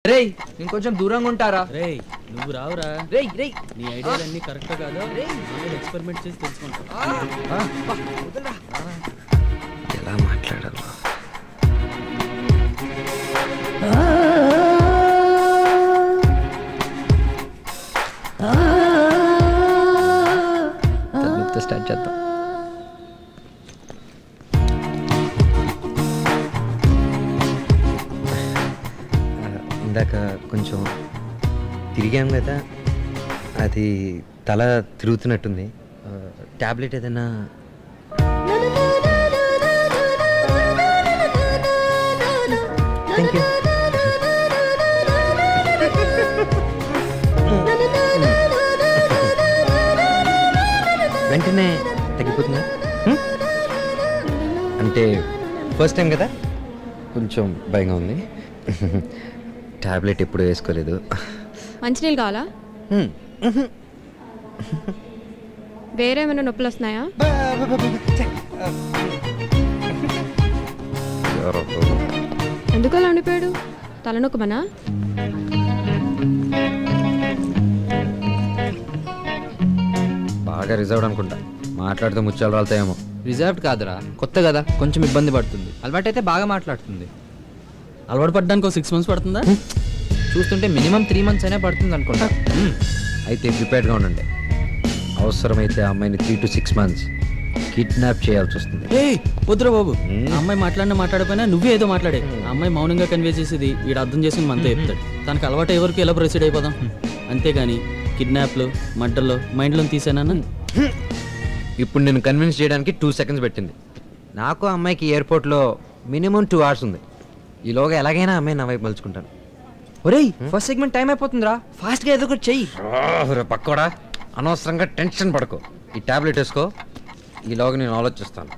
రేయ్ ఇంకొంచెం దూరంగా ఉంటారా? రేయ్ నువ్వు రావురా. రేయ్ రేయ్ నీ ఐడియాలన్నీ కరెక్ట్ కాదు. ఎక్స్పెరిమెంట్ చేసి తెలుసుకుంటా. ఎలా మాట్లాడాలో స్టార్ట్ చేద్దాం. ఇందాక కొంచెం తిరిగాం కదా, అది తల తిరుగుతున్నట్టుంది. టాబ్లెట్ ఏదైనా? Thank you. వెంటనే తగ్గిపోతుందా? అంటే ఫస్ట్ టైం కదా, కొంచెం భయంగా ఉంది. టాబ్లెట్ ఎప్పుడు వేసుకోలేదు. మంచినీళ్ళు కావాలా? వేరే ఏమైనా నొప్పులు వస్తున్నాయా? ఎందుకు అలా ఉండిపోయాడు? తలనొక్కమనా? బాగా రిజర్వ్డ్ అనుకుంటా, మాట్లాడితే ముచ్చాలు రాలుతాయేమో. రిజర్వ్డ్ కాదురా, కొత్త కదా, కొంచెం ఇబ్బంది పడుతుంది. అలవాటు అయితే బాగా మాట్లాడుతుంది. అలవాటు పడ్డానికి 6 months పడుతుందా? చూస్తుంటే మినిమం 3 months అయినా పడుతుంది అనుకుంటా. అయితే ప్రిపేర్డ్గా ఉండండి. అవసరమైతే ఆ అమ్మాయిని 3 to 6 months కిడ్నాప్ చేయాల్సి వస్తుంది. వద్దురా బాబు, ఆ అమ్మాయి మాట్లాడిపోయినా నువ్వే ఏదో మాట్లాడే. ఆ అమ్మాయి మౌనంగా కన్వే చేసేది వీడు అర్థం చేసుకుని మనతో చెప్తాడు. తనకు అలవాటు అయ్యే వరకు ఎలా ప్రొసీడ్ అయిపోదాం. అంతేగాని కిడ్నాప్లు మర్డర్లు మైండ్లో తీసానా? ఇప్పుడు నేను కన్విన్స్ చేయడానికి 2 seconds పెట్టింది. నాకు ఆ అమ్మాయికి ఎయిర్పోర్ట్లో మినిమం 2 hours ఉంది. ఈలోగా ఎలాగైనా అమ్మాయి నా వైపు మలుచుకుంటాను. ఒరేయ్ ఫస్ట్ సెగ్మెంట్ టైం అయిపోతుందిరా, ఫాస్ట్గా ఏదో ఒకటి చెయ్యి. పక్కోడా, అనవసరంగా టెన్షన్ పడుకో. ఈ టాబ్లెట్ వేసుకో, ఈలోగా నేను ఆలోచిస్తాను.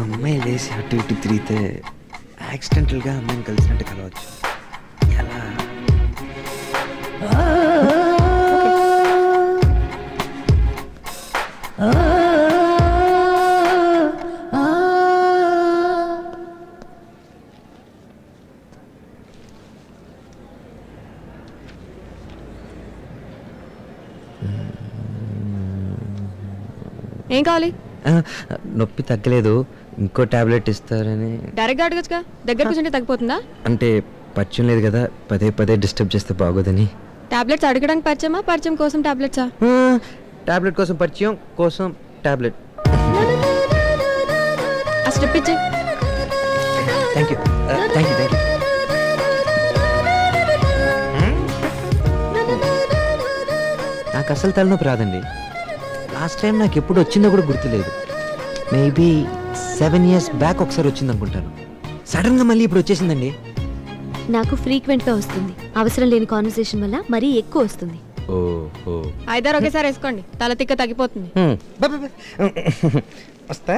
అమ్మాయి లేసి అటు ఇటు తిరిగితే యాక్సిడెంటల్గా అమ్మాయిని కలిసినట్టు కలవచ్చు. ఎలా? ఏం కావాలి? నొప్పి తగ్గలేదు, ఇంకో టాబ్లెట్ ఇస్తారని. డైరెక్ట్గా అడగచ్చుగా, దగ్గర కూర్చుంటే తగ్గిపోతుందా? అంటే పరిచయం లేదు కదా, పదే పదే డిస్టర్బ్ చేస్తే బాగోదని. టాబ్లెట్స్ అడగడానికి పరిచయమా, పరిచయం కోసం టాబ్లెట్సా? టాబ్లెట్ కోసం పరిచయం, కోసం టాబ్లెట్. ఆ స్టెప్ ఇచ్చే. Thank you thank you thank you. నాకు అసలు తలనొప్పి రాదండి. లాస్ట్ టైం నాకు ఎప్పుడు వచ్చిందో కూడా గుర్తులేదు. మేబీ 7 years బ్యాక్ ఒకసారి వచ్చింది అనుకుంటాను. సడన్గా మళ్ళీ ఇప్పుడు వచ్చేసిందండి. నాకు ఫ్రీక్వెంట్గా వస్తుంది. అవసరం లేని కాన్వర్సేషన్ వల్ల మరీ ఎక్కువ వస్తుంది. ఓహో, ఐదారు ఒకేసారి వేసుకోండి, తల తిక్క తగ్గిపోతుంది. వస్తా.